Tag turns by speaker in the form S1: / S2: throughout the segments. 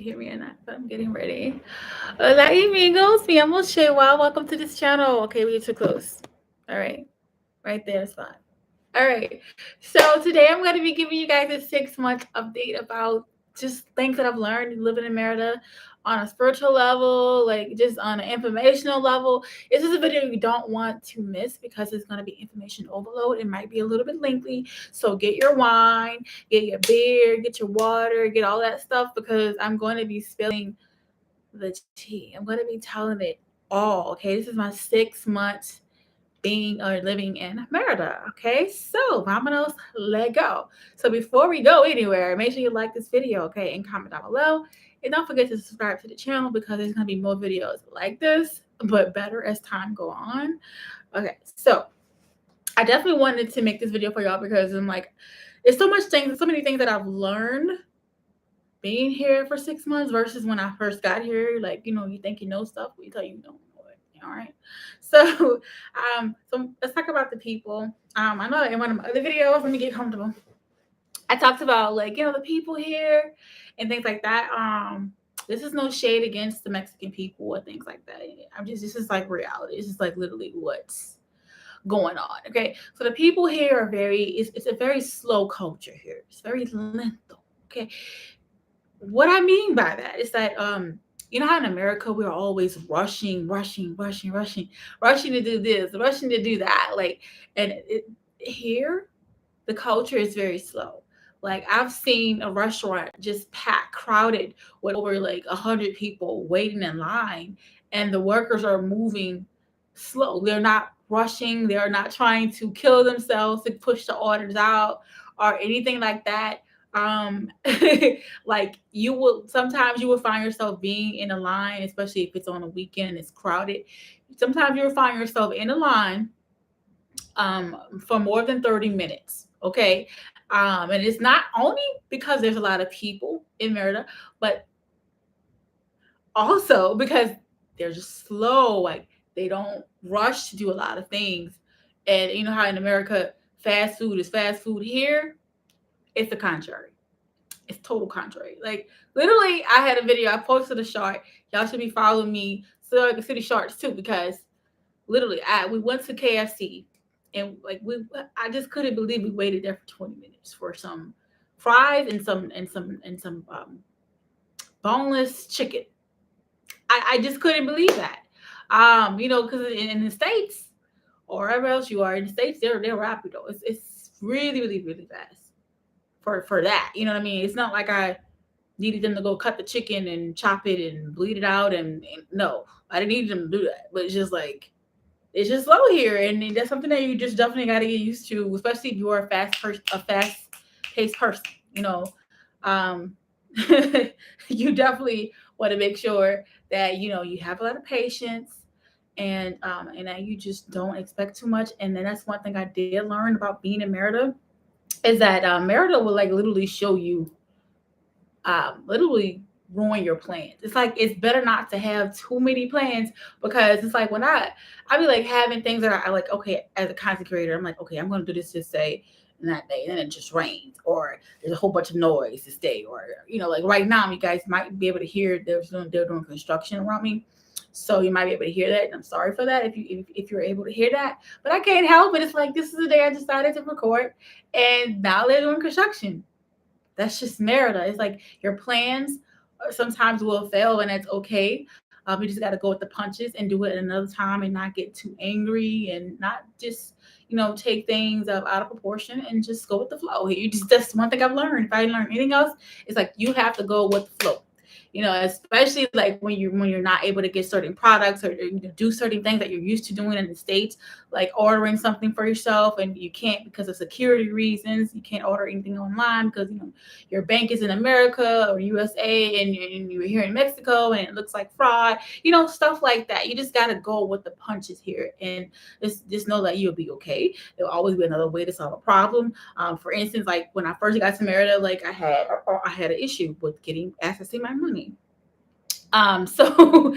S1: hear me or not, but I'm getting ready. Hola amigos, me llamo Shaywa. Welcome to this channel. Okay, we get too close. All right, right there is fine. All right, so today I'm going to be giving you guys a 6 month update about just things that I've learned living in Merida on a spiritual level, like just on an informational level. This is a video you don't want to miss because it's going to be information overload. It might be a little bit lengthy, so get your wine, get your beer, get your water, get all that stuff because I'm going to be spilling the tea. I'm going to be telling it all. Okay, this is my 6 months being or living in Merida. Okay, so vamonos, let go. So before we go anywhere, make sure you like this video, okay, and comment down below. And don't forget to subscribe to the channel because there's gonna be more videos like this, but better as time go on. Okay, so I definitely wanted to make this video for y'all because I'm like, there's so many things that I've learned being here for 6 months versus when I first got here. Like, you think you know stuff, but you tell you don't know it. All right. So, so let's talk about the people. I know in one of my other videos, let me get comfortable. I talked about the people here and things like that. This is no shade against the Mexican people or things like that. This is like reality. This is like literally what's going on. Okay. So the people here are it's a very slow culture here. It's very lento. Okay. What I mean by that is that you know how in America we're always rushing to do this, rushing to do that. Here the culture is very slow. Like I've seen a restaurant just packed, crowded with over like 100 people waiting in line, and the workers are moving slow. They're not rushing. They're not trying to kill themselves to push the orders out or anything like that. Um, like sometimes you will find yourself being in a line, especially if it's on a weekend and it's crowded. Sometimes you will find yourself in a line for more than 30 minutes. Okay. And it's not only because there's a lot of people in Merida, but also because they're just slow. Like they don't rush to do a lot of things. And you know how in America, fast food is fast food. Here, it's the contrary. It's total contrary. Like literally, I had a video. I posted a short. Y'all should be following me so I can see the shorts too because literally, we went to KFC and I just couldn't believe we waited there for 20 minutes for some fries and some boneless chicken. I just couldn't believe that. Because in the States or wherever else you are in the States, they're rapid though. It's really, really, really fast for that. You know what I mean? It's not like I needed them to go cut the chicken and chop it and bleed it out and no, I didn't need them to do that. But it's just slow here, and that's something that you just definitely got to get used to, especially if you're a fast-paced person. Um, you definitely want to make sure that you have a lot of patience, and that you just don't expect too much. And then that's one thing I did learn about being in Merida is that Merida will like literally show you, literally ruin your plans. It's like it's better not to have too many plans because it's like when I be like having things that I like, okay, as a content creator, I'm like, okay, I'm gonna do this day and that day, and then it just rains or there's a whole bunch of noise this day, or like right now you guys might be able to hear they're doing construction around me. So you might be able to hear that. And I'm sorry for that if you're able to hear that. But I can't help it. It's like this is the day I decided to record and now they're doing construction. That's just Merida. It's like your plans sometimes will fail, and that's okay. You just got to go with the punches and do it another time, and not get too angry, and not just take things out of proportion, and just go with the flow. That's one thing I've learned. If I learned anything else, it's like you have to go with the flow. Especially like when you're not able to get certain products or do certain things that you're used to doing in the States, like ordering something for yourself and you can't because of security reasons. You can't order anything online because your bank is in America or USA and you're here in Mexico and it looks like fraud. Stuff like that. You just got to go with the punches here and just know that you'll be okay. There'll always be another way to solve a problem. For instance, like when I first got to Merida, like I had an issue with getting access to my money. So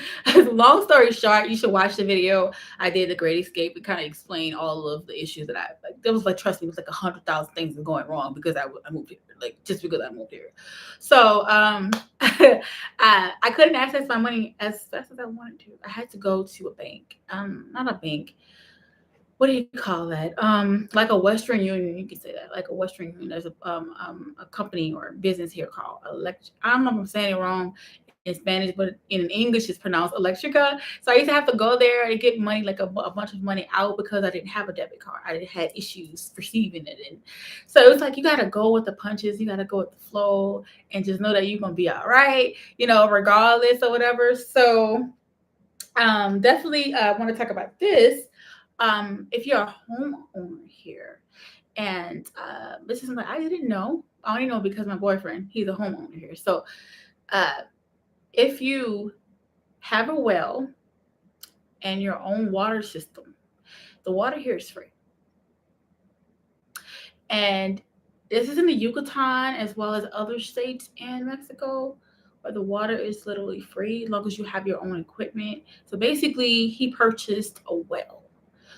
S1: long story short, you should watch the video. I did the Great Escape. It kind of explained all of the issues that I like. There was like, trust me, it was like 100,000 things that going wrong because I moved here, like just because I moved here. So I couldn't access my money as fast as I wanted to. I had to go to a bank. Not a bank. What do you call that? Like a Western Union, you can say that, like a Western Union. There's a company or business here called I don't know if I'm saying it wrong in Spanish, but in English it's pronounced Electrica. So I used to have to go there and get money, like a bunch of money out because I didn't have a debit card. I had issues receiving it, and so it was like you gotta go with the punches, you gotta go with the flow, and just know that you're gonna be all right, regardless or whatever. So definitely want to talk about this. If you're a homeowner here, and this is something I didn't know. I only know because my boyfriend, he's a homeowner here. So if you have a well and your own water system, the water here is free. And this is in the Yucatán as well as other states in Mexico where the water is literally free as long as you have your own equipment. So basically, he purchased a well.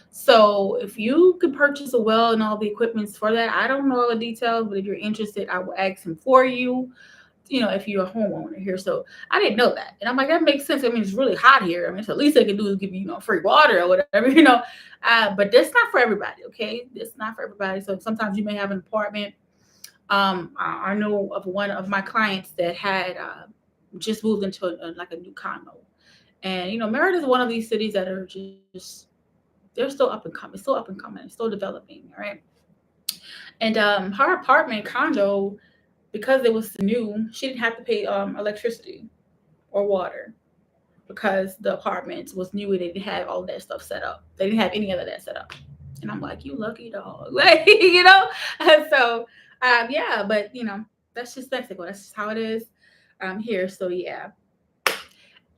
S1: So if you could purchase a well and all the equipments for that, I don't know all the details, but if you're interested, I will ask him for you. If you're a homeowner here. So I didn't know that. And I'm like, that makes sense. I mean, it's really hot here. I mean, so the least they can do is give you, free water or whatever, but that's not for everybody, okay? It's not for everybody. So sometimes you may have an apartment. I know of one of my clients that had just moved into like a new condo. And, Merida is one of these cities that are just, they're still up and coming, still developing, all right? And her apartment condo, because it was new, she didn't have to pay electricity or water because the apartment was new and they didn't have all that stuff set up. They didn't have any of that set up. And I'm like, you lucky dog. Like, So, yeah, but, that's just Mexico. That's just how it is here. So, yeah.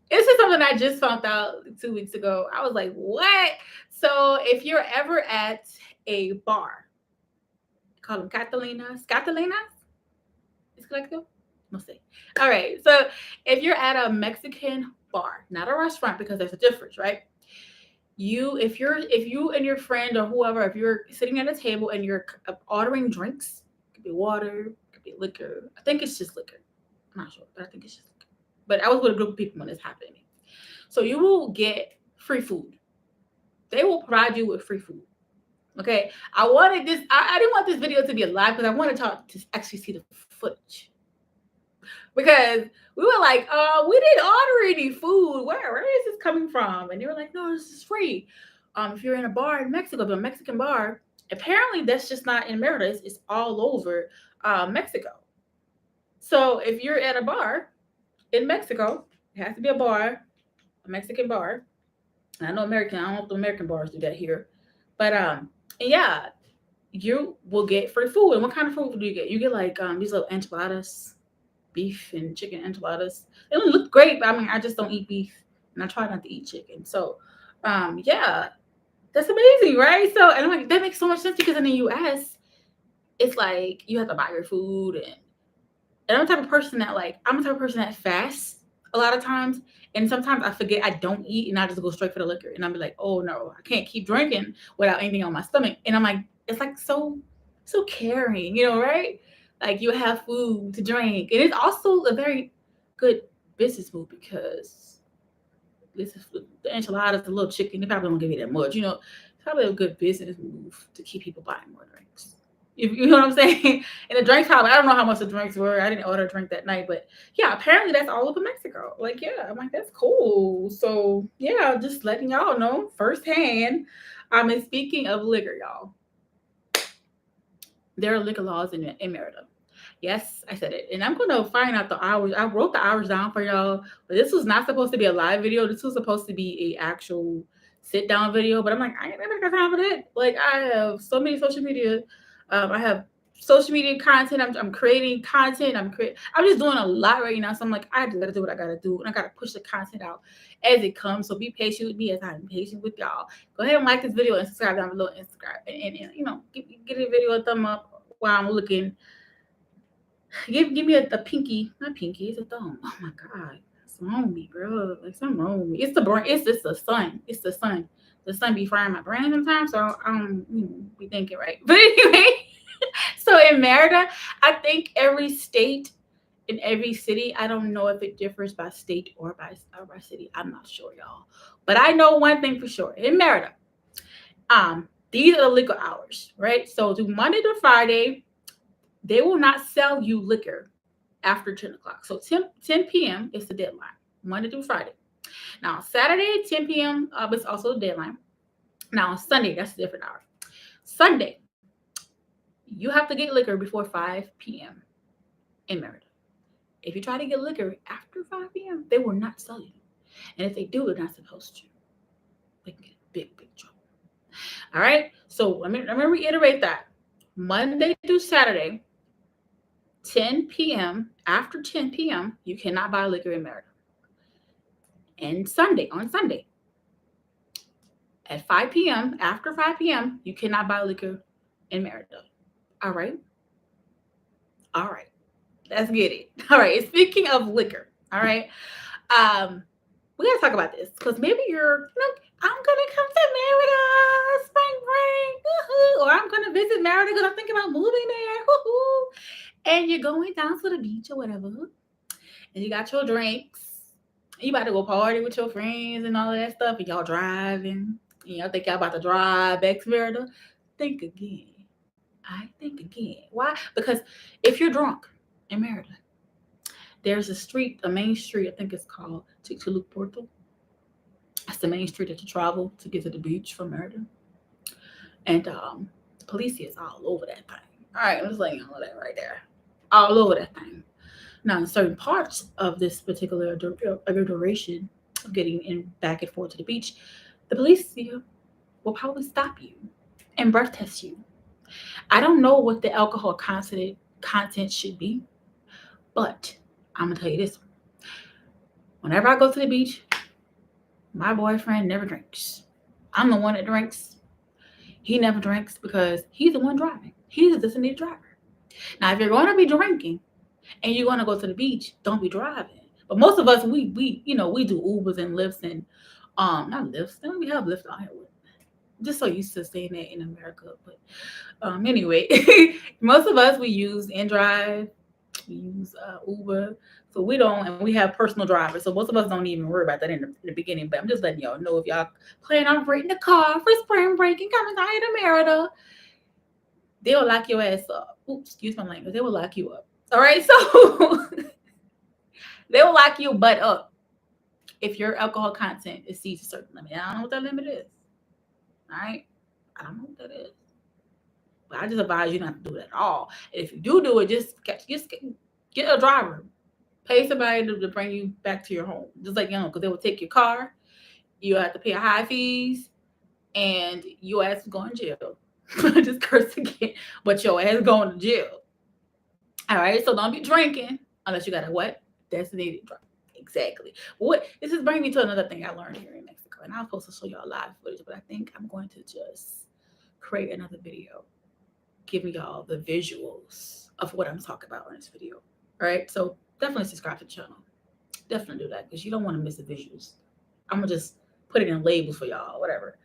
S1: This is something I just found out 2 weeks ago. I was like, what? So, if you're ever at a bar, call them Catalinas. ¿Es correcto? No sé. All right. So if you're at a Mexican bar, not a restaurant, because there's a difference, right? If you and your friend or whoever, if you're sitting at a table and you're ordering drinks, it could be water, it could be liquor. I think it's just liquor. I'm not sure, but I think it's just liquor. But I was with a group of people when this happened to me. So you will get free food. They will provide you with free food. Okay, I wanted this. I didn't want this video to be live because I wanted to actually see the footage. Because we were like, we didn't order any food. Where is this coming from? And they were like, no, this is free. If you're in a bar in Mexico, a Mexican bar, apparently that's just not in Merida. It's all over Mexico. So if you're at a bar in Mexico, it has to be a bar, a Mexican bar. And I know I don't know if the American bars do that here. But yeah, you will get free food. And what kind of food do you get? You get like these little enchiladas, beef and chicken enchiladas. They don't look great, but I mean, I just don't eat beef, and I try not to eat chicken. So, yeah, that's amazing, right? So, and I'm like, that makes so much sense because in the U.S., it's like you have to buy your food, and I'm the type of person that fasts a lot of times, and sometimes I forget I don't eat, and I just go straight for the liquor, and I'll be like, oh no, I can't keep drinking without anything on my stomach, and I'm like, it's like so caring, right? Like you have food to drink, and it's also a very good business move because this is the enchiladas, the little chicken. They probably don't give you that much, It's probably a good business move to keep people buying more drinks. You know what I'm saying? And the drinks, I don't know how much the drinks were. I didn't order a drink that night, but yeah, apparently that's all over Mexico. Like, yeah, I'm like, that's cool. So yeah, just letting y'all know firsthand. And speaking of liquor, y'all, there are liquor laws in Merida. Yes, I said it. And I'm going to find out the hours. I wrote the hours down for y'all, but this was not supposed to be a live video. This was supposed to be a actual sit down video, but I'm like, I ain't never got time for that. Like, I have so many social media. I have social media content. I'm creating content. I'm just doing a lot right now. So I'm like, I gotta do what I gotta do, and I gotta push the content out as it comes. So be patient with me as I'm patient with y'all. Go ahead and like this video and subscribe down below and subscribe, and give the video a thumb up while I'm looking. Give me a pinky, not pinky, it's a thumb. Oh my god, What's wrong with me, girl? Like something wrong with me. It's the brain. It's just the sun. It's the sun. The sun be frying my brain sometimes, so I don't be thinking right. But anyway, so in Merida, I think every state in every city, I don't know if it differs by state or by city. I'm not sure, y'all. But I know one thing for sure. In Merida, these are the liquor hours, right? So do Monday to Friday, they will not sell you liquor after 10 o'clock. So 10 p.m. is the deadline, Monday through Friday. Now, Saturday, 10 p.m. Is also the deadline. Now, Sunday, that's a different hour. Sunday, you have to get liquor before 5 p.m. in Merida. If you try to get liquor after 5 p.m., they will not sell you. And if they do, they're not supposed to. They can get big trouble. All right? So let me reiterate that. Monday through Saturday, 10 p.m., after 10 p.m., you cannot buy liquor in Merida. And on Sunday, at 5 p.m., after 5 p.m., you cannot buy liquor in Merida. All right? All right. Let's get it. All right. Speaking of liquor, all right. We gotta talk about this because maybe you're, I'm gonna come to Merida spring break, or I'm gonna visit Merida because I'm thinking about moving there, and you're going down to the beach or whatever, and you got your drinks. You about to go party with your friends and all of that stuff, and y'all driving. Think y'all about to drive back to Merida. Think again. I think again. Why? Because if you're drunk in Merida, there's a main street, I think it's called Porto. That's the main street that you travel to get to the beach from Merida. And the police is all over that thing. All right, I'm just letting you know that right there. All over that thing. Now, in certain parts of this particular duration of getting back and forth to the beach, the police will probably stop you and breath test you. I don't know what the alcohol content should be, but I'm gonna tell you this. Whenever I go to the beach, my boyfriend never drinks. I'm the one that drinks. He never drinks because he's the one driving. He's a designated driver. Now, if you're going to be drinking and you're going to go to the beach, don't be driving. But most of us, we do Ubers and Lyfts and not Lyfts. We have Lyft out here. Just so used to saying that in America, but anyway, most of us we use InDrive, we use Uber, so we don't, and we have personal drivers. So most of us don't even worry about that in the beginning. But I'm just letting y'all know if y'all plan on renting a car for spring break and coming down to Merida, they'll lock your ass up. Oops, excuse my language. They will lock you up. All right, so they will lock your butt up if your alcohol content exceeds a certain limit. I don't know what that limit is. All right, I don't know what that is, but I just advise you not to do it at all. And if you do it, just get a driver, pay somebody to bring you back to your home, just like because they will take your car. You have to pay high fees, and your ass is going to jail. Just curse again, but your ass is going to jail. All right, so don't be drinking unless you got a what? Designated driver. Exactly. This is bringing me to another thing I learned here in Mexico, and I was supposed to show y'all live footage, but I think I'm going to just create another video giving y'all the visuals of what I'm talking about in this video. All right, so definitely subscribe to the channel. Definitely do that because you don't want to miss the visuals. I'm gonna just put it in labels for y'all, whatever.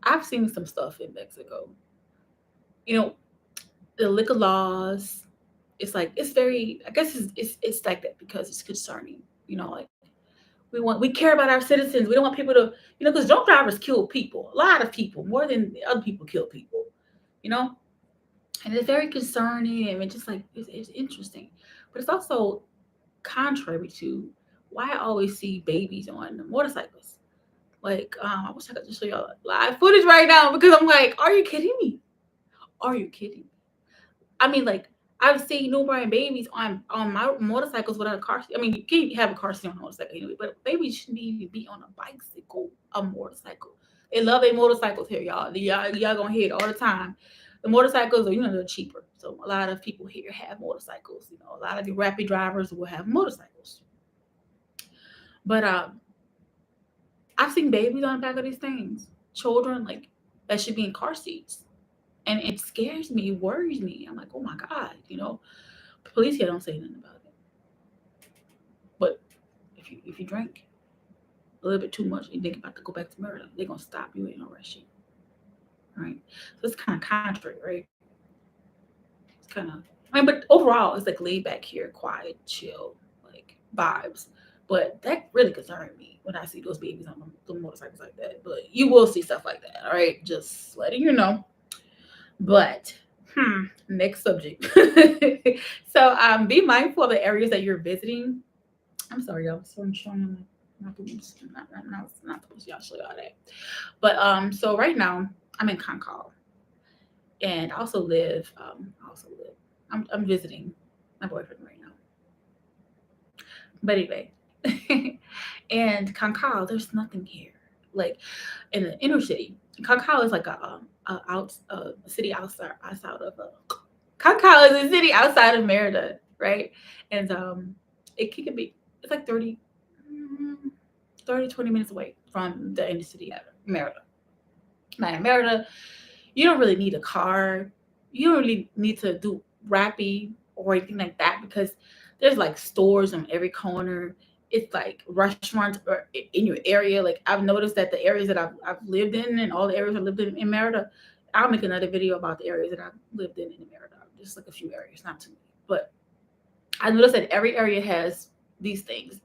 S1: I've seen some stuff in Mexico. The liquor laws. It's like it's very. I guess it's like that because it's concerning. Like we care about our citizens. We don't want people to, because drunk drivers kill people. A lot of people, more than other people, kill people. And it's very concerning, and it's just like it's interesting, but it's also contrary to why I always see babies on motorcycles. Like I wish I could just show y'all live footage right now because I'm like, are you kidding me? Are you kidding me? I mean, like I've seen newborn babies on my motorcycles without a car seat. I mean, you can't have a car seat on a motorcycle anyway, but babies shouldn't even be on a bicycle, a motorcycle. They love their motorcycles here, y'all. Y'all gonna hear it all the time. The motorcycles are, they're cheaper. So a lot of people here have motorcycles. A lot of the rapid drivers will have motorcycles. But I've seen babies on the back of these things. Children, like, that should be in car seats. And it scares me, it worries me. I'm like, oh my God, police here don't say nothing about it. if you drink a little bit too much and you think about to go back to Merida, they're gonna stop you and arrest you. Right? So it's kind of contrary, right? It's kind of, I mean, but overall, it's like laid back here, quiet, chill, like vibes. But that really concerned me when I see those babies on the motorcycles like that. But you will see stuff like that, all right? Just letting you know. But next subject. So be mindful of the areas that you're visiting. I'm sorry, y'all. So I'm showing them not supposed to y'all show y'all that. But so right now I'm in Concal, and I also live. I'm visiting my boyfriend right now. But anyway, and Concal, there's nothing here. Like in the inner city, Concal is like a city outside of Concal is a city outside of Merida, right? And it can be, it's like 30, 20 minutes away from the inner city of Merida. Now in Merida, you don't really need a car. You don't really need to do Rappi or anything like that, because there's like stores on every corner. It's like restaurants or in your area. Like I've noticed that the areas that I've lived in, and all the areas I lived in Merida, I'll make another video about the areas that I've lived in Merida. Just like a few areas, not too many. But I noticed that every area has these things.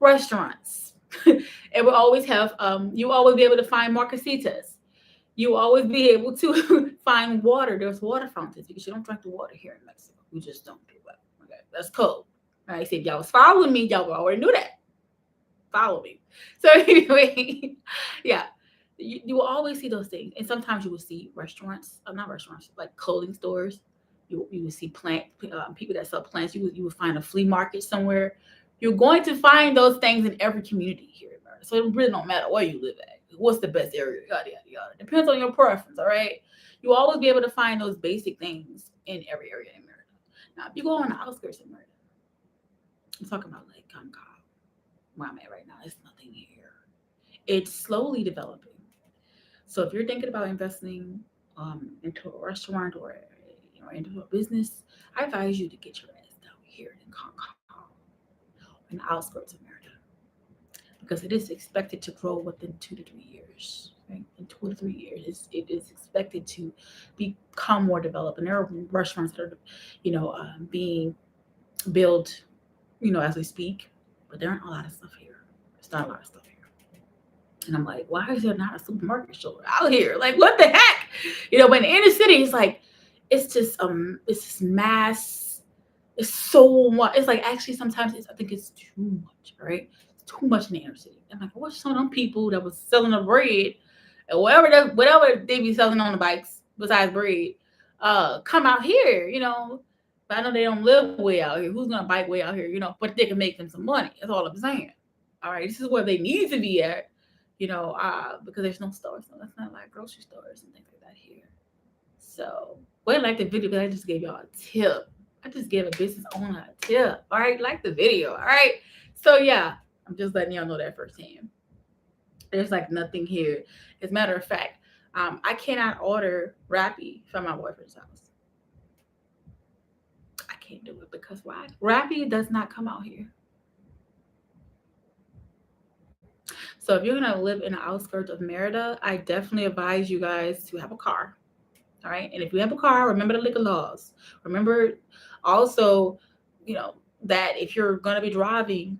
S1: Restaurants. It will always have, you always be able to find marquesitas. You will always be able to find water. There's water fountains, because you don't drink the water here in Mexico. We just don't do that. Okay, that's cold. All right, see, if y'all was following me, y'all already knew that. Follow me. So anyway, yeah, you will always see those things. And sometimes you will see restaurants, not restaurants, like clothing stores. You will see people that sell plants. You will find a flea market somewhere. You're going to find those things in every community here in America. So it really don't matter where you live at. What's the best area? Yada, yada, yada. Depends on your preference, all right? You'll always be able to find those basic things in every area in America. Now, if you go on the outskirts of Merida, I'm talking about like Concal, where I'm at right now, there's nothing here. It's slowly developing. So if you're thinking about investing into a restaurant or into a business, I advise you to get your ass down here in Concal, in the outskirts of Merida, because it is expected to grow within 2 to 3 years. Right? In 2 to 3 years, it is expected to become more developed, and there are restaurants that are, being built, as we speak. But there aren't a lot of stuff here. There's not a lot of stuff here, and I'm like, why is there not a supermarket store out here? Like, what the heck? But in the inner city, it's like, it's just mass. It's so much. It's like, actually sometimes I think it's too much, right? It's too much in the inner city. I'm like, I watched some of them people that was selling the bread and whatever they be selling on the bikes besides bread, come out here, But I know they don't live way out here. Who's gonna bike way out here, But they can make them some money. That's all I'm saying. All right, this is where they need to be at, because there's no stores. So that's not like grocery stores and things like that here. So, like the video, because I just gave y'all a tip. I just gave a business owner a tip. All right, like the video. All right. So yeah, I'm just letting y'all know that firsthand. There's like nothing here. As a matter of fact, I cannot order Rappi from my boyfriend's house. I can't do it because why? Rappi does not come out here. So if you're gonna live in the outskirts of Merida, I definitely advise you guys to have a car. All right. And if you have a car, remember the liquor laws. Remember also, that if you're going to be driving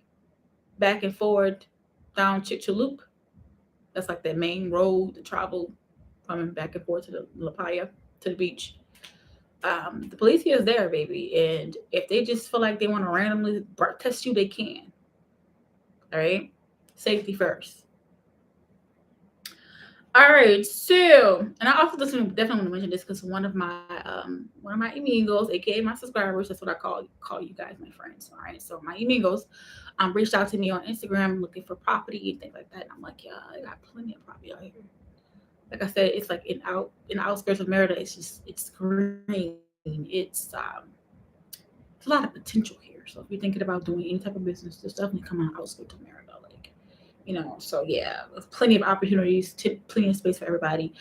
S1: back and forth down Chicxulub, that's like the main road to travel from back and forth to the La Playa, to the beach. The police is there, baby. And if they just feel like they want to randomly test you, they can. All right. Safety first. All right, so, and I also definitely want to mention this because one of my amigos, aka my subscribers, that's what I call you guys, my friends. All right, so my amigos reached out to me on Instagram looking for property and things like that. And I'm like, yeah, I got plenty of property out here. Like I said, it's like in the outskirts of Merida. It's green. It's a lot of potential here. So if you're thinking about doing any type of business, just definitely come on the outskirts of Merida. So yeah, there's plenty of opportunities, plenty of space for everybody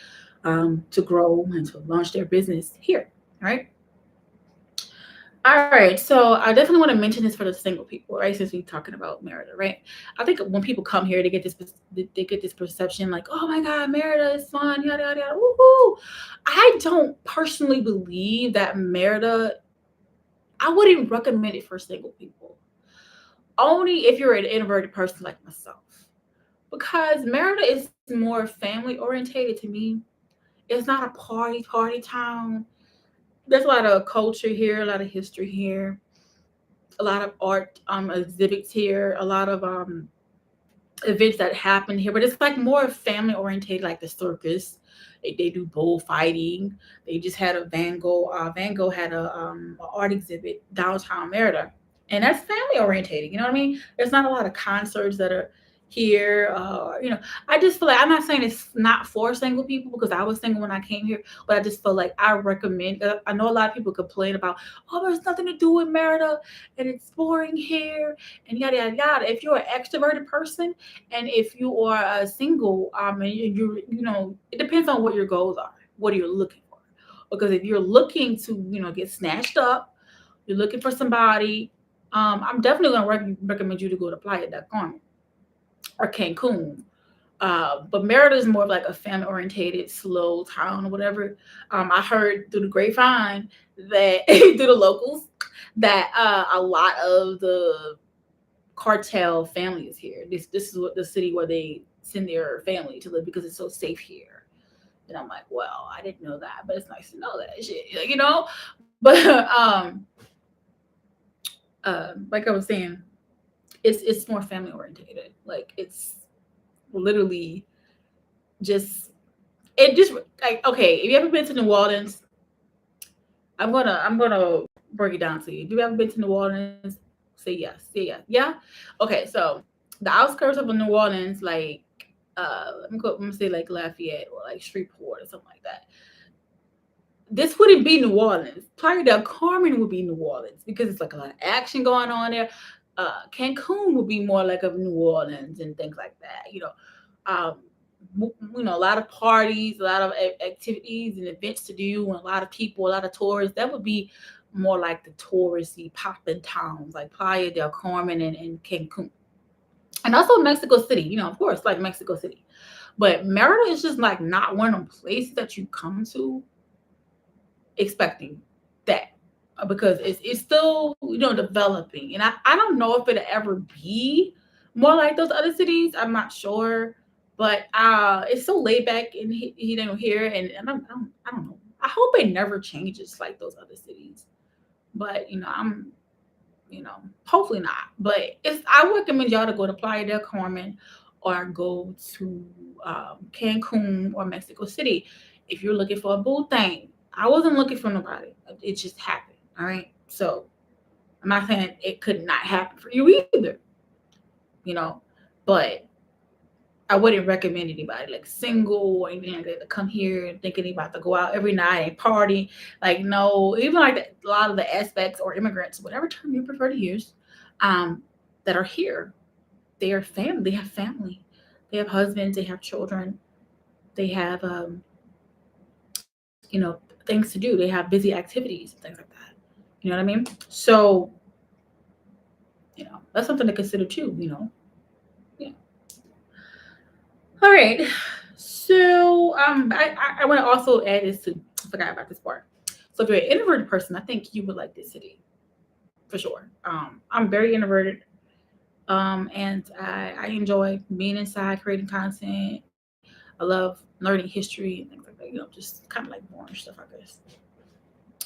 S1: to grow and to launch their business here. All right. All right, so I definitely want to mention this for the single people, right? Since we're talking about Merida, right? I think when people come here, they get this perception like, oh my God, Merida is fun, yada yada yada, woohoo. I don't personally believe that Merida. I wouldn't recommend it for single people. Only if you're an introverted person like myself, because Merida is more family orientated to me. It's not a party town. There's a lot of culture here, a lot of history here, a lot of art exhibits here, a lot of events that happen here, but it's like more family oriented, like the circus. They do bullfighting. They just had a Van Gogh. Van Gogh had a art exhibit downtown Merida, and that's family orientated. You know what I mean? There's not a lot of concerts that are here. I just feel like I'm not saying it's not for single people because I was single when I came here, but I just feel like I recommend. I know a lot of people complain about, oh, there's nothing to do in Merida, and it's boring here, and yada yada yada. If you're an extroverted person and if you are a single, and it depends on what your goals are. What are you looking for? Because if you're looking to, get snatched up, you're looking for somebody. I'm definitely going to recommend you to go to Playa del Carmen or Cancun. But Merida is more of like a family orientated, slow town or whatever. I heard through the grapevine that through the locals that a lot of the cartel families here. This is what the city where they send their family to live because it's so safe here. And I'm like, well, I didn't know that, but it's nice to know that shit. But like I was saying, it's more family orientated. Like it's literally just like okay. If you ever been to New Orleans, I'm gonna break it down to you. If you ever been to New Orleans, say yes. Say yes. Yeah. Okay. So the outskirts of New Orleans, like let me say like Lafayette or like Shreveport or something like that. This wouldn't be New Orleans. Playa del Carmen would be New Orleans because it's like a lot of action going on there. Cancun would be more like of New Orleans and things like that. Um, a lot of parties, a lot of activities and events to do, and a lot of people, a lot of tourists. That would be more like the touristy popping towns like Playa del Carmen and Cancun. And also Mexico City, of course, like Mexico City. But Merida is just like not one of them places that you come to expecting that because it's still developing, and I don't know if it'll ever be more like those other cities. I'm not sure, but it's so laid back and here, and I don't know. I hope it never changes like those other cities, but hopefully not. But I recommend y'all to go to Playa del Carmen or go to Cancun or Mexico City if you're looking for a boo thing. I wasn't looking for nobody. It just happened. All right. So I'm not saying it could not happen for you either. But I wouldn't recommend anybody like single or anything like that to come here and thinking about to go out every night and party. Like no, even like a lot of the aspects or immigrants, whatever term you prefer to use, that are here. They are family. They have family. They have husbands. They have children. They have things to do. They have busy activities and things like that. You know what I mean? So that's something to consider too. Yeah. All right. So I want to also add this to I forgot about this part. So if you're an introverted person, I think you would like this city for sure. I'm very introverted, and I enjoy being inside, creating content. I love learning history and things like that. Just kind of like boring stuff, I guess.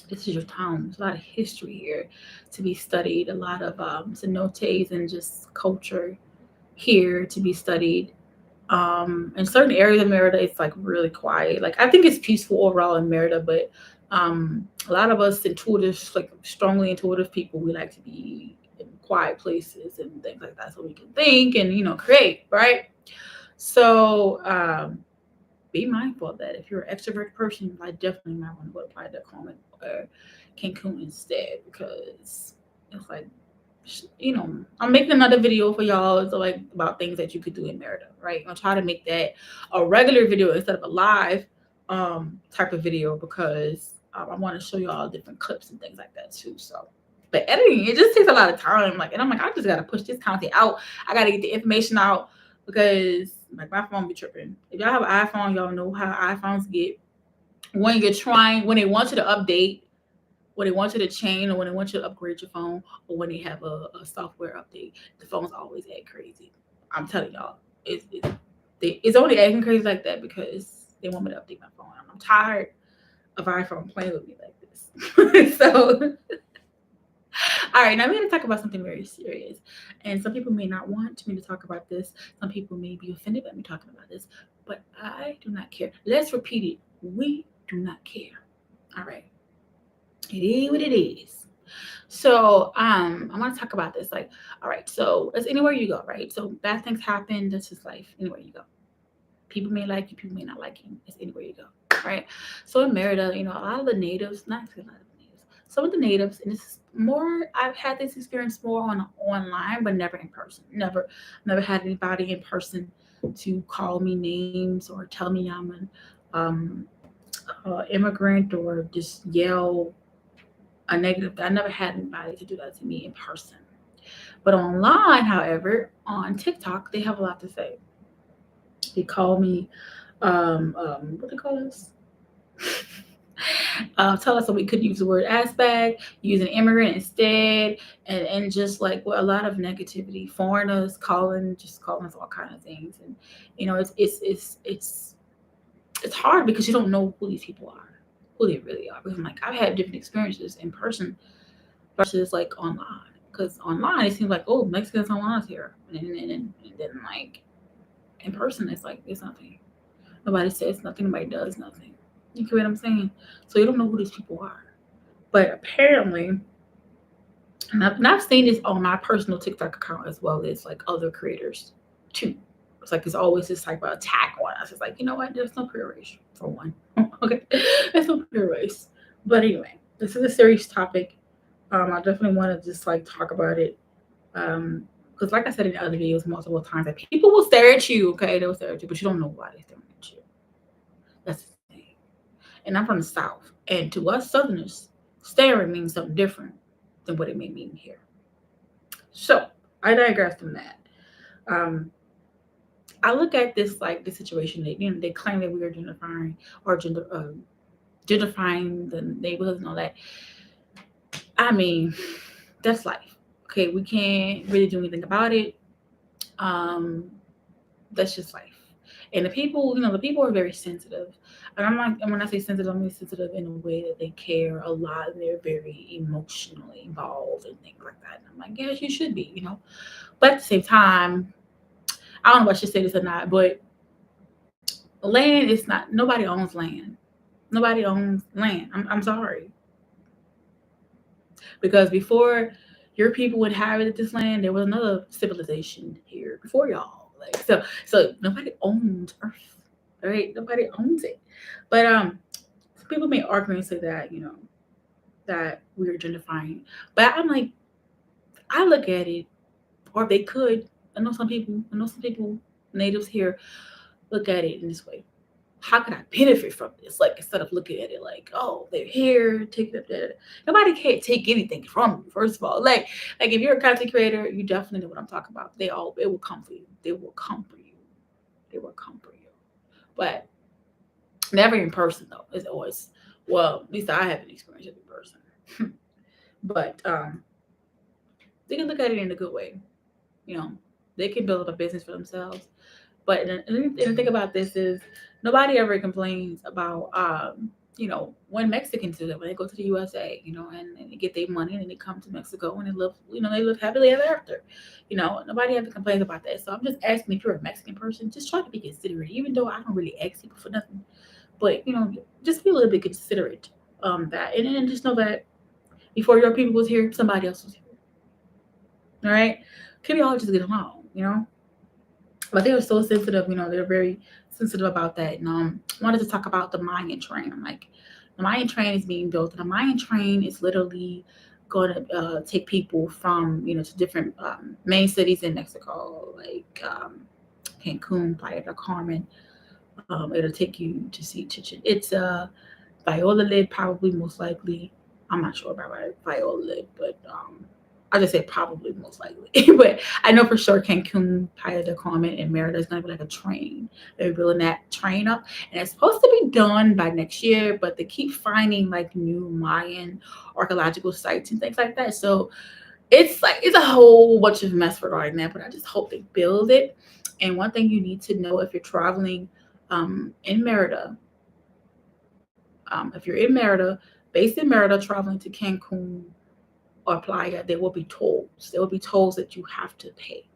S1: This is your town. There's a lot of history here to be studied. A lot of cenotes and just culture here to be studied. In certain areas of Merida, it's like really quiet. Like I think it's peaceful overall in Merida, but a lot of us intuitive, like strongly intuitive people, we like to be in quiet places and things like that, so we can think and create, right? So be mindful of that. If you're an extrovert person, I definitely might want to go to Playa del Carmen or Cancun instead because it's like I'm making another video for y'all so like about things that you could do in Merida, right? I'll try to make that a regular video instead of a live type of video because I want to show you all different clips and things like that too. So But editing, it just takes a lot of time. Like, and I'm like, I just gotta push this content out. I gotta get the information out because like my phone be tripping. If y'all have an iPhone, y'all know how iPhones get. When they want you to update, when they want you to change, or when they want you to upgrade your phone, or when they have a software update, the phones always act crazy. I'm telling y'all, it's only acting crazy like that because they want me to update my phone. I'm tired of iPhone playing with me like this. So all right, now we're going to talk about something very serious. And some people may not want me to talk about this. Some people may be offended by me talking about this, but I do not care. Let's repeat it. We do not care. All right. It is what it is. So I'm going to talk about this. Like, all right, so it's anywhere you go, right? So bad things happen. That's just life. Anywhere you go. People may like you. People may not like you. It's anywhere you go, right? So in Merida, a lot of the natives, not actually a lot of the natives, some of the natives, and this is more, I've had this experience more online, but never in person. Never had anybody in person to call me names or tell me I'm an immigrant or just yell a negative. I never had anybody to do that to me in person. But online, however, on TikTok, they have a lot to say. They call me, what they call us? Tell us that we could use the word aspect, use an immigrant instead, and just like a lot of negativity, foreigners calling us all kinds of things, and it's hard because you don't know who these people are, who they really are. Because I've had different experiences in person versus like online. Because online it seems like, oh, Mexicans online is here, and then like in person it's like it's nothing. Nobody says nothing. Nobody does nothing. You get what I'm saying? So you don't know who these people are. But apparently, and I've seen this on my personal TikTok account as well as like other creators too. It's like there's always this type of attack on us. It's like, you know what? There's no pure race for one. Okay, there's no pure race. But anyway, this is a serious topic. I definitely want to just like talk about it. Because like I said in the other videos multiple times, that people will stare at you. Okay, they will stare at you, but you don't know why they're staring at you. That's the thing. And I'm from the South. And to us Southerners, staring means something different than what it may mean here. So I digress from that. I look at this like the situation that they claim that we are gentrifying or gentrifying the neighborhoods and all that. I mean, that's life. Okay, we can't really do anything about it. That's just life. And the people are very sensitive. And when I say sensitive, I mean sensitive in a way that they care a lot and they're very emotionally involved and things like that. And I'm like, yes, you should be, But at the same time, I don't know if I should say this or not, but land is not, nobody owns land. Nobody owns land. I'm sorry. Because before your people would inhabit this land, there was another civilization here before y'all. Like so nobody owns Earth. All right? Nobody owns it. But some people may argue and say that, that we're gentrifying. But I'm like, I look at it, or they could. I know some people, natives here, look at it in this way. How can I benefit from this? Like, instead of looking at it like, oh, they're here, take it up there. Nobody can't take anything from you, first of all. Like if you're a content creator, you definitely know what I'm talking about. It will come for you. They will come for you. They will come for you. But never in person though. It's always, well, at least I haven't experienced it in person. But they can look at it in a good way. They can build up a business for themselves. But and the thing about this is nobody ever complains about when Mexicans do that, when they go to the USA, and they get their money and then they come to Mexico and they live happily ever after. Nobody ever complains about that. So I'm just asking, if you're a Mexican person, just try to be considerate, even though I don't really ask people for nothing. But just be a little bit considerate that, and then just know that before your people was here, somebody else was here. All right, can we all just get along, But they are so sensitive, they're very sensitive about that. And I wanted to talk about the Mayan train. I'm like, the Mayan train is being built, and the Mayan train is literally going to take people from, to different main cities in Mexico, like Cancun, Playa del Carmen. It'll take you to see Chichen Itza, Valladolid, probably most likely. I'm not sure about haiwilde, but I just say probably most likely. But I know for sure Cancun, Playa del Carmen, and Merida is going to be like a train. They're building that train up, and it's supposed to be done by next year, but they keep finding like new Mayan archaeological sites and things like that. So it's a whole bunch of mess regarding that, but I just hope they build it. And one thing you need to know if you're traveling in Merida, if you're in Merida, based in Merida, traveling to Cancun or Playa, there will be tolls. There will be tolls that you have to pay,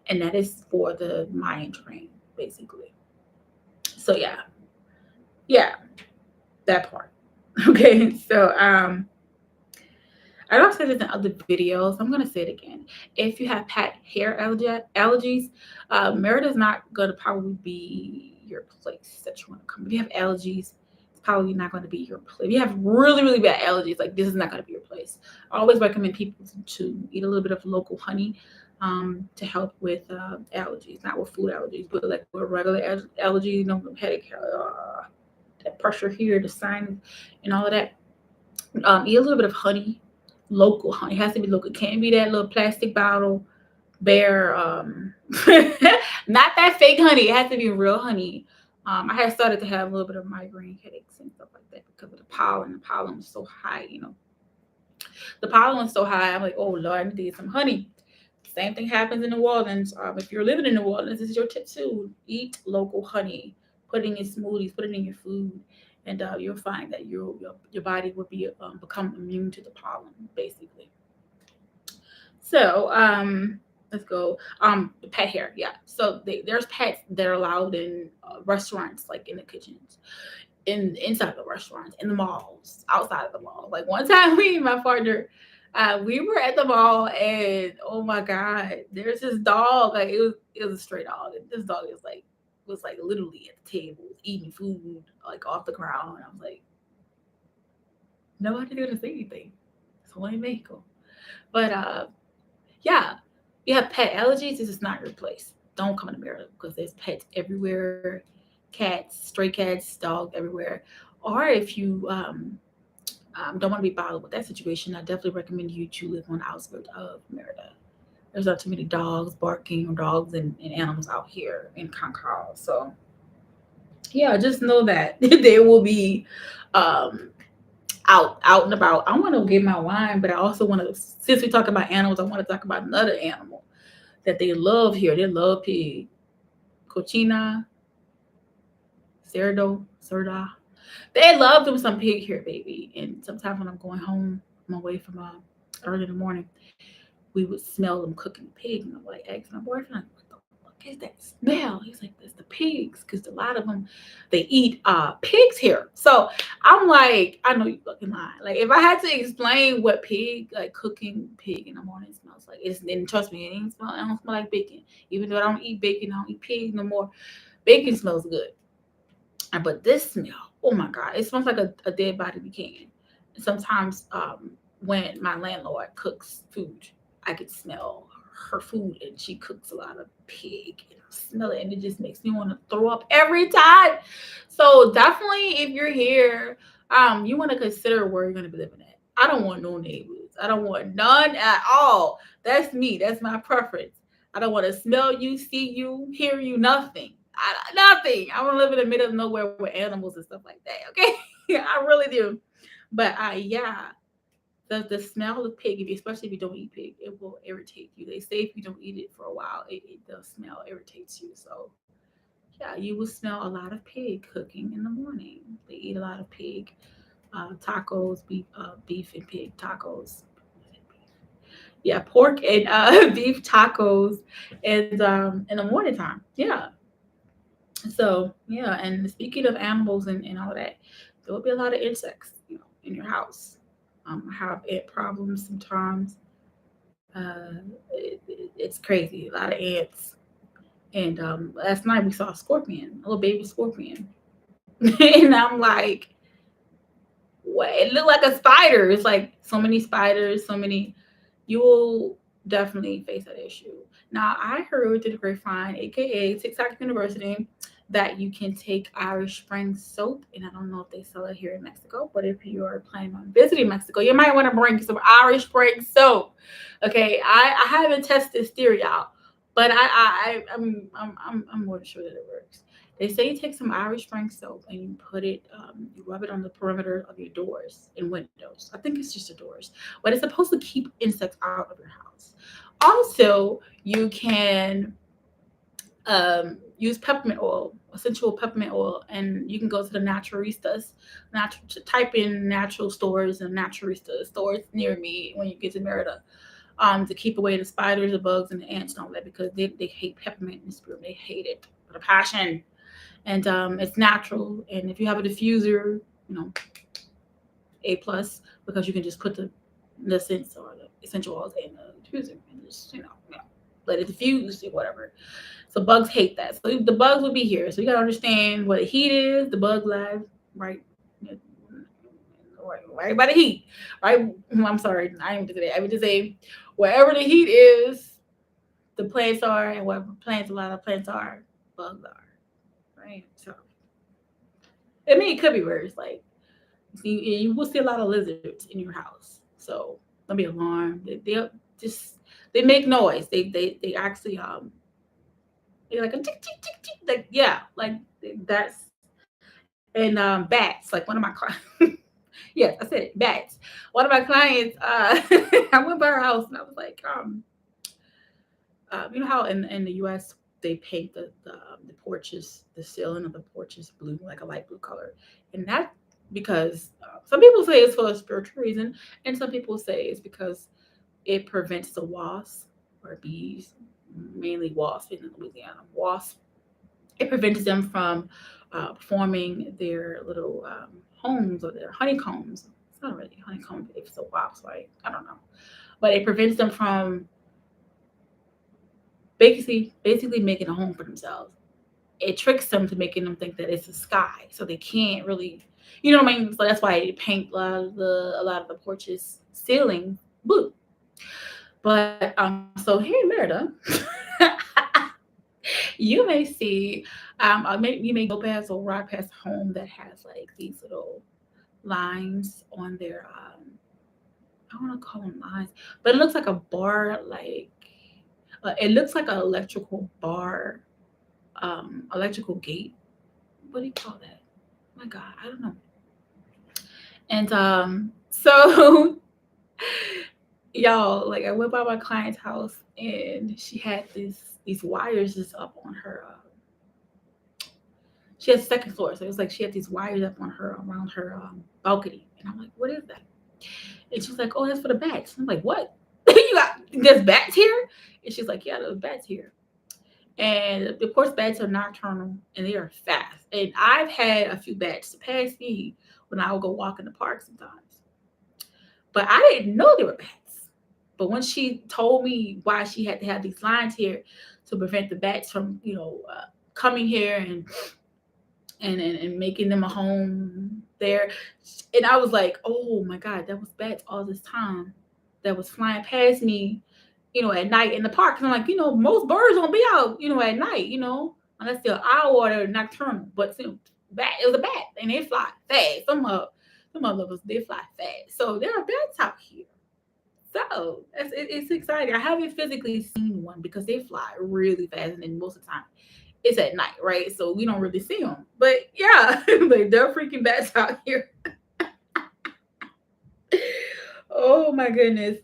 S1: and that is for the Mayan train, basically. So yeah, that part. Okay, so I don't say this in other videos. I'm gonna say it again. If you have pet hair allergies, Merida is not gonna probably be your place that you want to come. If you have allergies, it's probably not going to be your place. If you have really, really bad allergies, like this is not going to be your place. I always recommend people to eat a little bit of local honey to help with allergies, not with food allergies, but like with regular allergies, you know, headache, that pressure here, the sinus, and all of that. Eat a little bit of honey, local honey. It has to be local. It can't be that little plastic bottle, bare, not that fake honey. It has to be real honey. I had started to have a little bit of migraine headaches and stuff like that because of the pollen. The pollen was so high, you know. The pollen was so high. I'm like, oh Lord, I need to get some honey. Same thing happens in New Orleans. If you're living in New Orleans, this is your tip too. Eat local honey. Put it in your smoothies. Put it in your food, and you'll find that your body will be become immune to the pollen, basically. So let's go. The pet hair, yeah. So there's pets that are allowed in restaurants, like in the kitchens, inside the restaurants, in the malls, outside of the mall. Like one time, me and my partner, we were at the mall, and oh my God, there's this dog. Like it was a stray dog. And this dog was like literally at the table eating food like off the ground. And I was like, nobody gonna say anything. So let me make them. But yeah, you have pet allergies, this is not your place. Don't come to America because there's pets everywhere, cats, stray cats, dogs everywhere. Or if you don't want to be bothered with that situation, I definitely recommend you to live on the outskirts of Merida. There's not too many dogs barking or dogs and animals out here in Concord. So yeah, just know that there will be um, out and about. I want to get my wine, but I also want to, since we talk about animals, I want to talk about another animal that they love here. They love pig. Cochina, cerda. They love them some pig here, baby. And sometimes when I'm going home, I'm away from early in the morning, we would smell them cooking pig. And I'm like, asking my boyfriend, like, what the fuck is that smell? He's like, it's the pigs, because a lot of them, they eat pigs here. So I'm like, I know you fucking lying. Like, if I had to explain what pig, like cooking pig in the morning smells like, and trust me, it don't smell like bacon. Even though I don't eat bacon, I don't eat pig no more. Bacon smells good. But this smell, oh my God, it smells like a dead body pecan. Sometimes when my landlord cooks food, I could smell her food, and she cooks a lot of pig, and I smell it, and it just makes me want to throw up every time. So definitely, if you're here, you want to consider where you're going to be living at. I don't want no neighbors. I don't want none at all. That's me. That's my preference. I don't want to smell you, see you, hear you, nothing. Nothing. I want to live in the middle of nowhere with animals and stuff like that. Okay, I really do. But yeah, the smell of pig, especially if you don't eat pig, it will irritate you. They say if you don't eat it for a while, the smell irritates you. So yeah, you will smell a lot of pig cooking in the morning. They eat a lot of pig tacos, beef and pig tacos. Yeah, pork and beef tacos, and in the morning time. Yeah. So yeah, and speaking of animals and all that, there will be a lot of insects, in your house. I have ant problems sometimes. It's crazy, a lot of ants. And last night we saw a scorpion, a little baby scorpion, and I'm like, what? It looked like a spider. It's like so many spiders, so many. You will definitely face that issue. Now I heard through the grapevine, aka TikTok University, that you can take Irish Spring soap, and I don't know if they sell it here in Mexico, but if you are planning on visiting Mexico, you might want to bring some Irish Spring soap. Okay, I haven't tested this theory out, but I'm more sure that it works. They say you take some Irish Spring soap and you put it, you rub it on the perimeter of your doors and windows. I think it's just the doors, but it's supposed to keep insects out of your house. Also, you can use peppermint oil, essential peppermint oil, and you can go to the naturistas, type in natural stores and naturista stores near me when you get to Merida, to keep away the spiders, the bugs, and the ants and all that, because they hate peppermint and spearmint. They hate it with a passion. And it's natural. And if you have a diffuser, A plus, because you can just put the scents or the essential oils in the diffuser and just let it diffuse or whatever. So bugs hate that. So the bugs will be here. So you gotta understand what the heat is. The bug live right by the heat, right? I'm sorry, I didn't say that. I would just say wherever the heat is, the plants are, and wherever a lot of plants are, bugs are. Right. So I mean, it could be worse. Like you will see a lot of lizards in your house. So don't be alarmed. They make noise. They actually they're like a tick tick tick tick. Like like that's and bats. Like one of my clients. Yes, I said it, bats. One of my clients, I went by her house and I was like, you know how in the U.S. they paint the porches, the ceiling of the porches blue, like a light blue color, and that because some people say it's for a spiritual reason, and some people say it's because it prevents the wasps or bees, mainly wasps in Louisiana. Wasps, it prevents them from forming their little homes or their honeycombs. It's not really honeycomb if it's a wasp, right? I don't know, but it prevents them from basically making a home for themselves. It tricks them to making them think that it's the sky, so they can't really, you know what I mean. So that's why they paint a lot of the porches ceiling blue. But so here in Merida, you may see, you may go past or ride past a home that has like these little lines on their, I don't want to call them lines, but it looks like a bar, like it looks like an electrical bar, electrical gate. What do you call that? Oh my God, I don't know. And so y'all, like I went by my client's house and she had these wires just up on her. She has second floor, so it was like she had these wires up on her around her balcony, and I'm like, what is that? And she's like, oh, that's for the bats. I'm like, what? There's bats here? And she's like, yeah, there's bats here. And of course, bats are nocturnal and they are fast. And I've had a few bats pass me when I would go walk in the park sometimes. But I didn't know they were bats. But when she told me why she had to have these lines here to prevent the bats from, coming here and making them a home there. And I was like, oh my God, that was bats all this time that was flying past me, at night in the park. And I'm like, most birds don't be out, at night, unless they're owl or they're nocturnal. But it was a bat and they fly fast. Some of us, they fly fast. So there are bats out here. So it's exciting. I haven't physically seen one because they fly really fast, and then most of the time it's at night, right? So we don't really see them. But yeah, like they're freaking bats out here. Oh my goodness.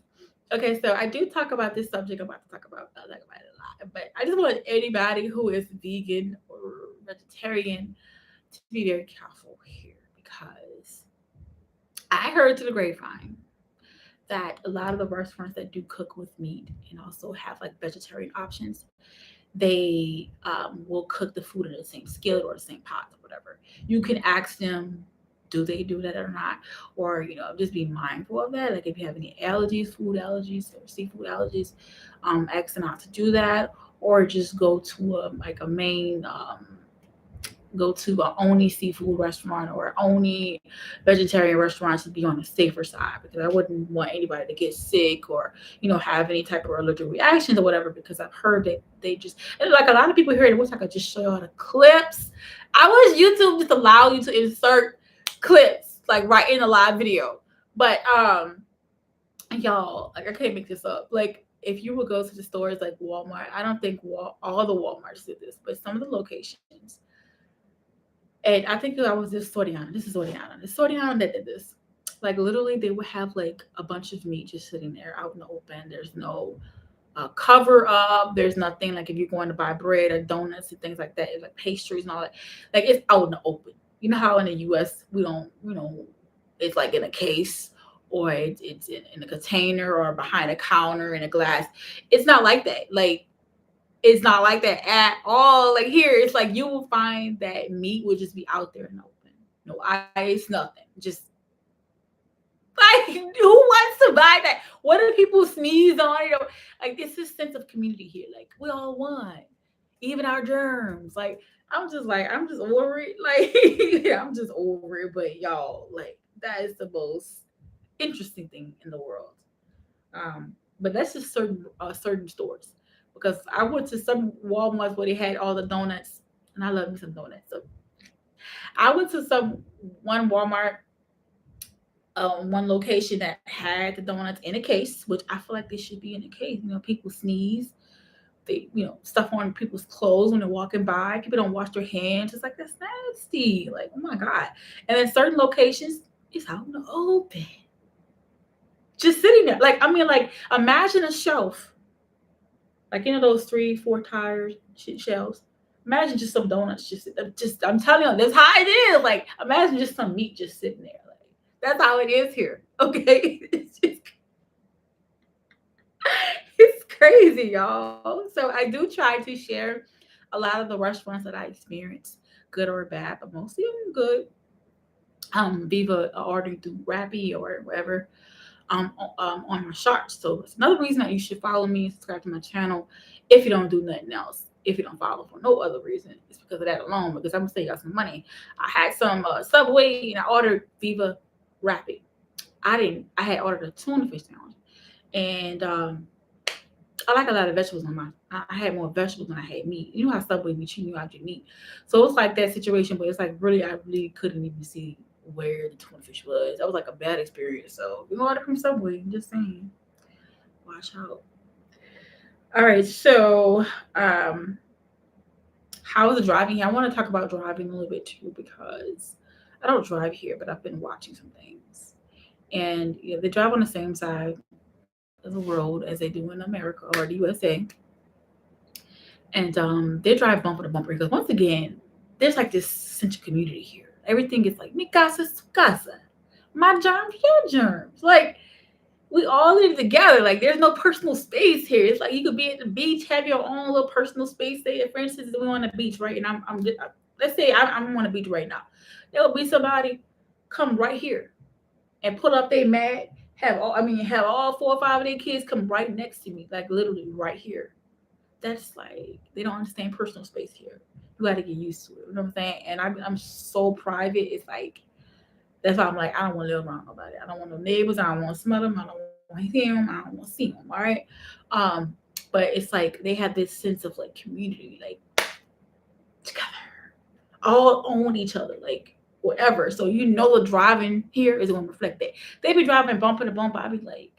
S1: Okay, so I do talk about this subject. I'm about to talk about it a lot, but I just want anybody who is vegan or vegetarian to be very careful here, because I heard to the grapevine that a lot of the restaurants that do cook with meat and also have like vegetarian options, they will cook the food in the same skillet or the same pot or whatever. You can ask them, do they do that or not? Or, just be mindful of that. Like if you have any allergies, food allergies or seafood allergies, ask them not to do that, or just go to a main go to an only seafood restaurant or only vegetarian restaurant to be on the safer side, because I wouldn't want anybody to get sick or, have any type of allergic reactions or whatever, because I've heard that they just, and like a lot of people here, it looks like I just show all the clips. I wish YouTube just allow you to insert clips like right in the live video. But y'all, like I can't make this up. Like if you would go to the stores like Walmart, I don't think all the Walmarts did this, but some of the locations. And I think I was just Soriana. This is Soriana. It's Soriana that did this. Like literally, they would have like a bunch of meat just sitting there out in the open. There's no cover up. There's nothing like if you're going to buy bread or donuts and things like that. It's like pastries and all that. Like it's out in the open. You know how in the U.S. we don't, it's like in a case or it's in a container or behind a counter in a glass. It's not like that. Like it's not like that at all. Like here, it's like you will find that meat will just be out there in the open. No ice, nothing. Just like who wants to buy that? What do people sneeze on? Like it's this sense of community here. Like we all want, even our germs. Like I'm just over it. Like yeah, I'm just over it. But y'all, like that is the most interesting thing in the world. But that's just certain stores, because I went to some Walmarts where they had all the donuts, and I love me some donuts. So I went to one Walmart, one location that had the donuts in a case, which I feel like they should be in a case. People sneeze. They, stuff on people's clothes when they're walking by. People don't wash their hands. It's like, that's nasty. Like, oh my God. And then certain locations, it's out in the open. Just sitting there. Like, like, imagine a shelf. Like, those 3-4 tire shelves. Imagine just some donuts. I'm telling you, that's how it is. Like, imagine just some meat just sitting there. Like, that's how it is here. Okay? It's crazy, y'all. So I do try to share a lot of the restaurants that I experience, good or bad, but mostly I'm good. Viva ordering through Rappi or wherever on my shorts. So it's another reason that you should follow me and subscribe to my channel if you don't do nothing else. If you don't follow for no other reason, it's because of that alone, because I'm gonna save y'all some money. I had some Subway and I ordered Viva Rappi. I had ordered a tuna fish sandwich, and I like a lot of vegetables on mine. I had more vegetables than I had meat. You know how Subway be cheating you out your meat. So it's like that situation, but it's like I really couldn't even see where the tuna fish was. That was like a bad experience. So if you order from Subway, I'm just saying, watch out. All right, so how is the driving here? I want to talk about driving a little bit too, because I don't drive here, but I've been watching some things. And they drive on the same side of the road as they do in America or the USA. And they drive bumper to bumper, because once again, there's like this sense of community here. Everything is like, mi casa es tu casa. My germs, your germs. Like, we all live together. Like, there's no personal space here. It's like you could be at the beach, have your own little personal space. Say, for instance, we're on the beach, right? And let's say I'm on the beach right now. There'll be somebody come right here and put up their mat, have all 4 or 5 of their kids come right next to me, like literally right here. That's like, they don't understand personal space here. You got to get used to it. You know what I'm saying? And I'm so private. It's like, that's why I'm like, I don't want to live around nobody. I don't want no neighbors. I don't want to smell them. I don't want to hear them. I don't want to see them. All right. But it's like they have this sense of like community, like together, all own each other, like whatever. So the driving here is going to reflect that. They be driving bumper to bumper. I be like,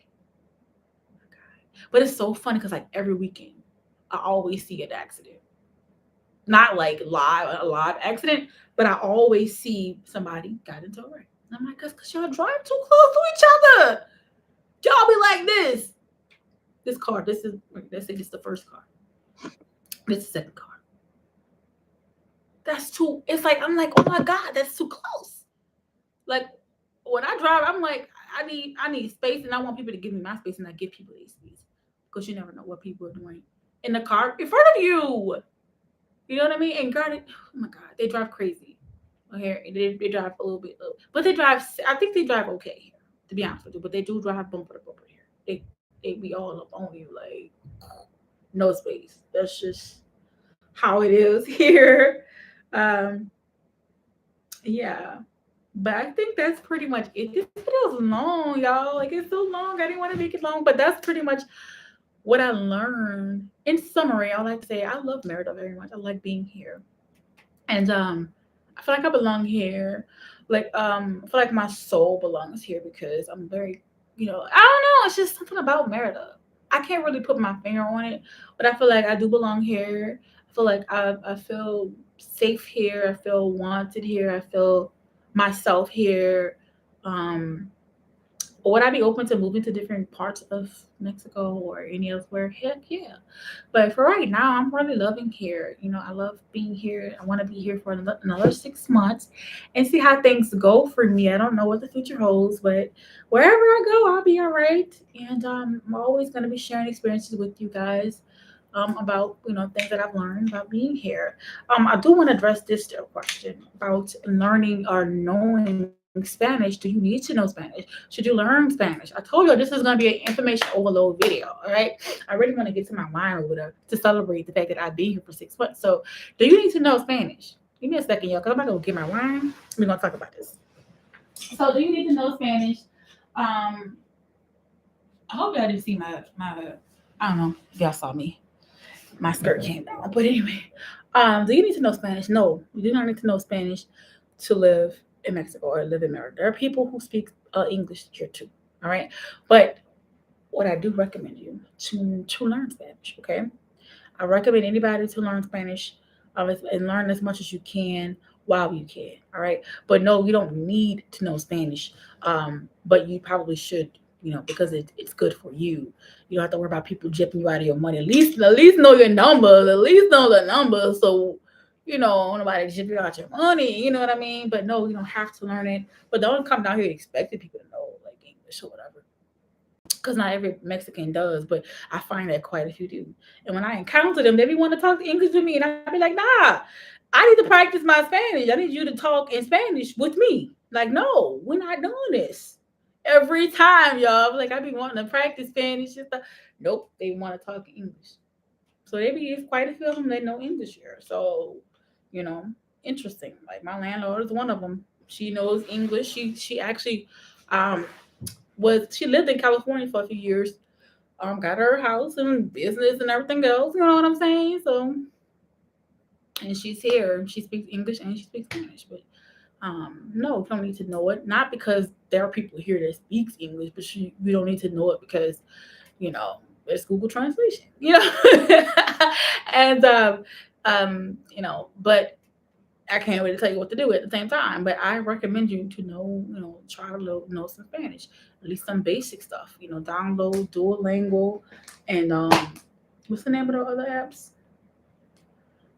S1: oh my God. But it's so funny because like every weekend, I always see an accident. Not like a live accident, but I always see somebody got into a wreck. And I'm like, because y'all drive too close to each other. Y'all be like this. This car, let's say this is the first car. This is the second car. It's like, I'm like, oh my God, that's too close. Like, when I drive, I'm like, I need space, and I want people to give me my space, and I give people their space. Because you never know what people are doing in the car in front of you. You know what I mean? And oh my God, they drive crazy. Here, they drive a little bit, but I think they drive okay here, to be honest with you. But they do drive bumper to bumper here. They be all up on you, like no space. That's just how it is here. Yeah. But I think that's pretty much it. This video is long, y'all. Like it's so long. I didn't want to make it long, but that's pretty much what I learned. In summary, I like to say I love Merida very much. I like being here. And I feel like I belong here. Like I feel like my soul belongs here because I'm very, I don't know, it's just something about Merida. I can't really put my finger on it, but I feel like I do belong here. I feel like I feel safe here. I feel wanted here. I feel myself here. Um, would I be open to moving to different parts of Mexico or any elsewhere? Heck yeah. But for right now, I'm really loving here. I love being here. I want to be here for another 6 months and see how things go for me. I don't know what the future holds, but wherever I go, I'll be all right. And I'm always going to be sharing experiences with you guys about things that I've learned about being here. I do want to address this question about learning or knowing Spanish. Do you need to know Spanish? Should you learn Spanish? I told you this is going to be an information overload video. All right, I really want to get to my mind over there to celebrate the fact that I've been here for 6 months. So, do you need to know Spanish? Give me a second, y'all, because I'm about to go get my wine. We're gonna talk about this. So, do you need to know Spanish? Um, I hope y'all didn't see my. I don't know if y'all saw me. My skirt came down. But anyway, do you need to know Spanish? No, you do not need to know Spanish to live in Mexico or live in America. There are people who speak English here too. All right, but what I do recommend you to learn Spanish. Okay, I recommend anybody to learn Spanish and learn as much as you can while you can. All right, but no, you don't need to know Spanish. But you probably should. Because it's good for you. You don't have to worry about people jipping you out of your money. At least know your numbers. At least know the numbers. So nobody jip you out your money. You know what I mean? But no, you don't have to learn it. But don't come down here expecting people to know like English or whatever, because not every Mexican does, but I find that quite a few do. And when I encounter them, they be want to talk English with me, and I be like, nah, I need to practice my Spanish. I need you to talk in Spanish with me. Like, no, we're not doing this. Every time, y'all, like I be wanting to practice Spanish and stuff. Nope, they want to talk English. So they be quite a few of them that know English here. So, you know, interesting. Like my landlord is one of them. She knows English. She actually um she lived in California for a few years. Got her house and business and everything else. You know what I'm saying? So, and she's here. She speaks English and she speaks Spanish. But no, you don't need to know it. Not because there are people here that speaks English, but you don't need to know it because it's Google Translation. And but I can't really tell you what to do at the same time, but I recommend you to try to know some Spanish, at least some basic stuff. Download Duolingo, and what's the name of the other apps?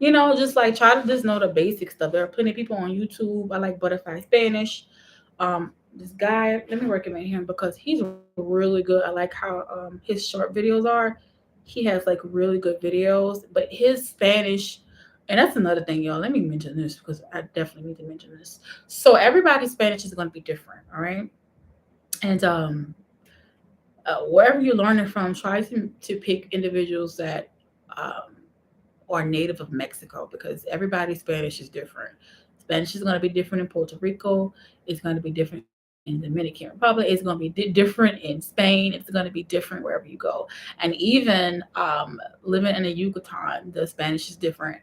S1: Just like try to just know the basic stuff. There are plenty of people on YouTube. I like Butterfly Spanish. This guy, let me recommend him because he's really good. I like how his short videos are. He has like really good videos, but his Spanish, and that's another thing, y'all. Let me mention this because I definitely need to mention this. So everybody's Spanish is going to be different, all right? And wherever you're learning from, try to pick individuals that um, are native of Mexico because everybody's Spanish is different. Spanish is going to be different in Puerto Rico. It's going to be different in the Dominican Republic. It's going to be different in Spain. It's going to be different wherever you go. And even living in the Yucatán, the Spanish is different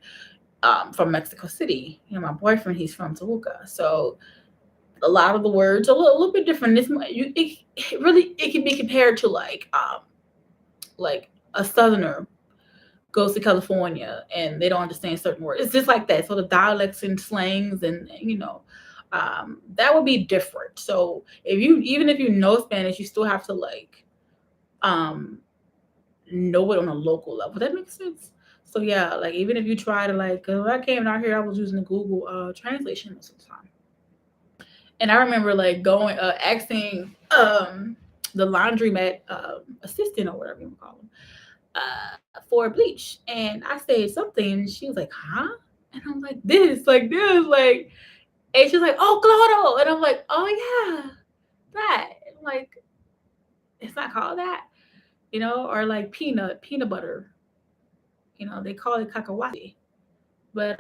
S1: from Mexico City. My boyfriend, he's from Toluca. So a lot of the words are a little bit different. It can be compared to like a southerner goes to California and they don't understand certain words. It's just like that. So the dialects and slangs and that would be different. So even if you know Spanish, you still have to um know it on a local level. That makes sense. So yeah, like even if you try to when I came out here, I was using the Google translation most of the time. And I remember going asking the laundromat assistant or whatever you call them for bleach. And I said something, and she was like, huh? And I'm like, this, and she's like, oh, Cloro. And I'm like, oh, yeah, that. And I'm like, it's not called that, or like peanut butter. They call it cacahuate. But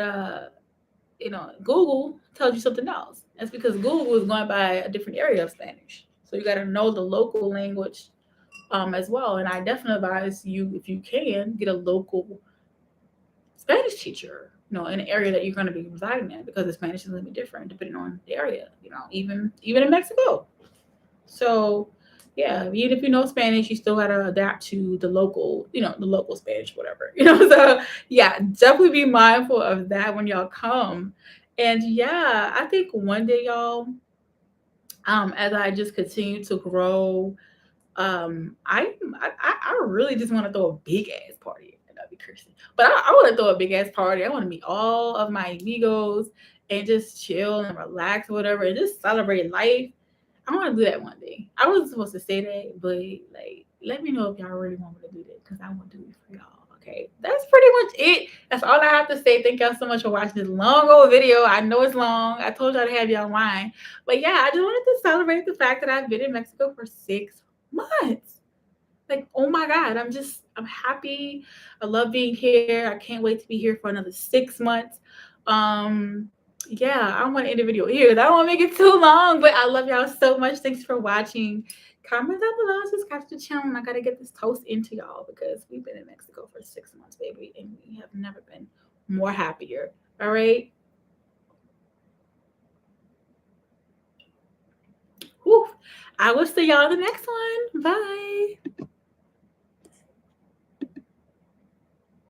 S1: Google tells you something else. That's because Google is going by a different area of Spanish. So you got to know the local language as well. And I definitely advise you, if you can, get a local Spanish teacher, in an area that you're going to be residing in, because the Spanish is going to be different depending on the area, even in Mexico. So yeah, even if you know Spanish, you still gotta adapt to the local, the local Spanish, whatever. So yeah, definitely be mindful of that when y'all come. And yeah, I think one day, y'all, as I just continue to grow, I really just want to throw a big ass party. That'd be crazy. But I want to throw a big ass party. I want to meet all of my amigos and just chill and relax or whatever, and just celebrate life. I want to do that one day. I wasn't supposed to say that, but like, let me know if y'all really want me to do that, because I want to do it for y'all. Okay, that's pretty much it. That's all I have to say. Thank y'all so much for watching this long old video. I know it's long. I told y'all to have y'all in mind, but yeah, I just wanted to celebrate the fact that I've been in Mexico for 6 months. Like, oh my God, I'm happy. I love being here. I can't wait to be here for another 6 months. Yeah, I don't want to end the video here. I don't want to make it too long, but I love y'all so much. Thanks for watching. Comment down below, subscribe to the channel, and I gotta get this toast into y'all, because we've been in Mexico for 6 months, baby, and we have never been more happier. All right. Whew. I will see y'all in the next one. Bye.